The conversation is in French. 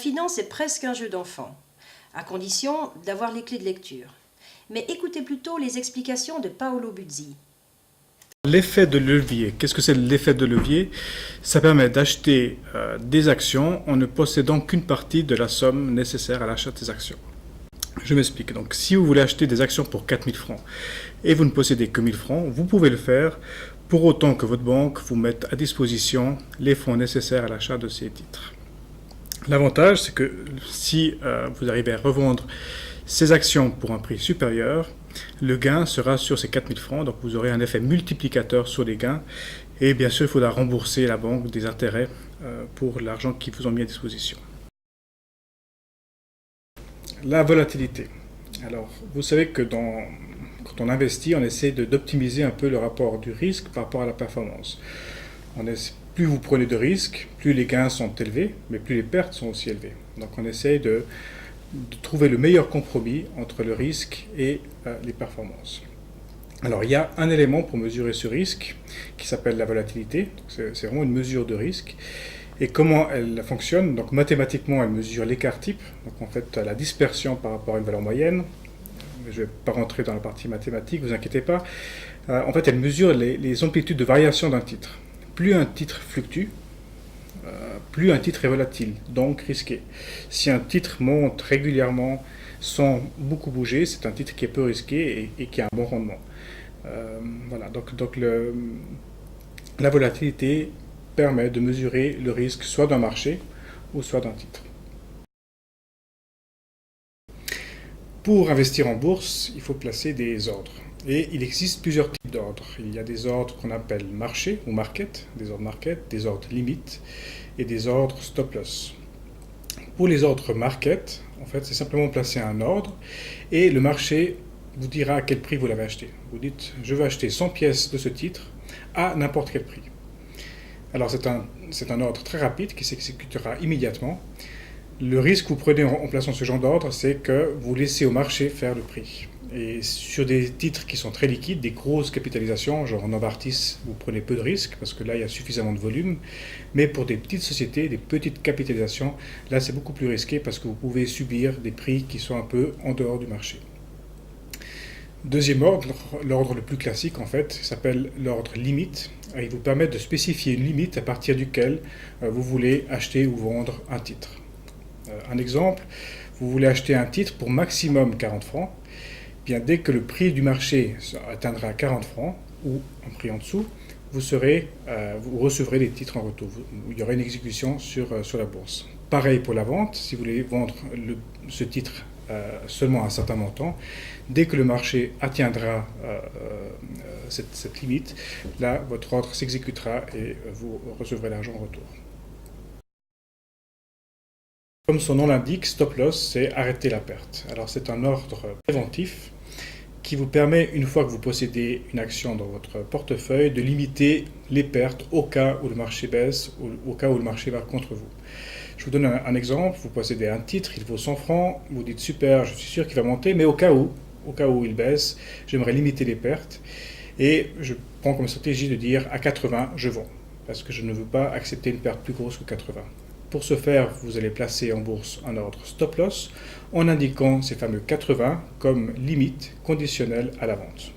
finance est presque un jeu d'enfant, à condition d'avoir les clés de lecture. Mais écoutez plutôt les explications de Paolo Buzzi. L'effet de levier. Qu'est-ce que c'est l'effet de levier? Ça permet d'acheter des actions en ne possédant qu'une partie de la somme nécessaire à l'achat des actions. Je m'explique. Donc, si vous voulez acheter des actions pour 4000 francs et vous ne possédez que 1000 francs, vous pouvez le faire pour autant que votre banque vous mette à disposition les fonds nécessaires à l'achat de ces titres. L'avantage, c'est que si vous arrivez à revendre ces actions pour un prix supérieur, le gain sera sur ces 4000 francs, donc vous aurez un effet multiplicateur sur les gains. Et bien sûr, il faudra rembourser la banque des intérêts pour l'argent qu'ils vous ont mis à disposition. La volatilité. Alors, vous savez que quand on investit, on essaie d'optimiser un peu le rapport du risque par rapport à la performance. Plus vous prenez de risques, plus les gains sont élevés, mais plus les pertes sont aussi élevées. Donc on essaye de trouver le meilleur compromis entre le risque et les performances. Alors il y a un élément pour mesurer ce risque qui s'appelle la volatilité. C'est vraiment une mesure de risque. Et comment elle fonctionne? Donc mathématiquement, elle mesure l'écart type, donc en fait la dispersion par rapport à une valeur moyenne. Je ne vais pas rentrer dans la partie mathématique, ne vous inquiétez pas. En fait, elle mesure les amplitudes de variation d'un titre. Plus un titre fluctue, plus un titre est volatile, donc risqué. Si un titre monte régulièrement sans beaucoup bouger, c'est un titre qui est peu risqué et qui a un bon rendement. Voilà, donc la volatilité permet de mesurer le risque soit d'un marché ou soit d'un titre. Pour investir en bourse, il faut placer des ordres. Et il existe plusieurs types d'ordres. Il y a des ordres qu'on appelle marché ou market, des ordres limites et des ordres stop loss. Pour les ordres market, en fait, c'est simplement placer un ordre et le marché vous dira à quel prix vous l'avez acheté. Vous dites, je veux acheter 100 pièces de ce titre à n'importe quel prix. Alors c'est un ordre très rapide qui s'exécutera immédiatement. Le risque que vous prenez en plaçant ce genre d'ordre, c'est que vous laissez au marché faire le prix. Et sur des titres qui sont très liquides, des grosses capitalisations, genre Novartis, vous prenez peu de risques parce que là, il y a suffisamment de volume. Mais pour des petites sociétés, des petites capitalisations, là, c'est beaucoup plus risqué parce que vous pouvez subir des prix qui sont un peu en dehors du marché. Deuxième ordre, l'ordre le plus classique, en fait, s'appelle l'ordre limite. Il vous permet de spécifier une limite à partir duquel vous voulez acheter ou vendre un titre. Un exemple, vous voulez acheter un titre pour maximum 40 francs. Bien, dès que le prix du marché atteindra 40 francs ou un prix en dessous, vous recevrez des titres en retour. Il y aura une exécution sur la bourse. Pareil pour la vente, si vous voulez vendre ce titre seulement à un certain montant, dès que le marché atteindra cette limite, là, votre ordre s'exécutera et vous recevrez l'argent en retour. Comme son nom l'indique, stop loss, c'est arrêter la perte. Alors c'est un ordre préventif qui vous permet, une fois que vous possédez une action dans votre portefeuille, de limiter les pertes au cas où le marché baisse ou au cas où le marché va contre vous. Je vous donne un exemple, vous possédez un titre, il vaut 100 francs, vous dites super, je suis sûr qu'il va monter, mais au cas où il baisse, j'aimerais limiter les pertes et je prends comme stratégie de dire à 80, je vends, parce que je ne veux pas accepter une perte plus grosse que 80. Pour ce faire, vous allez placer en bourse un ordre stop loss en indiquant ces fameux 80 comme limite conditionnelle à la vente.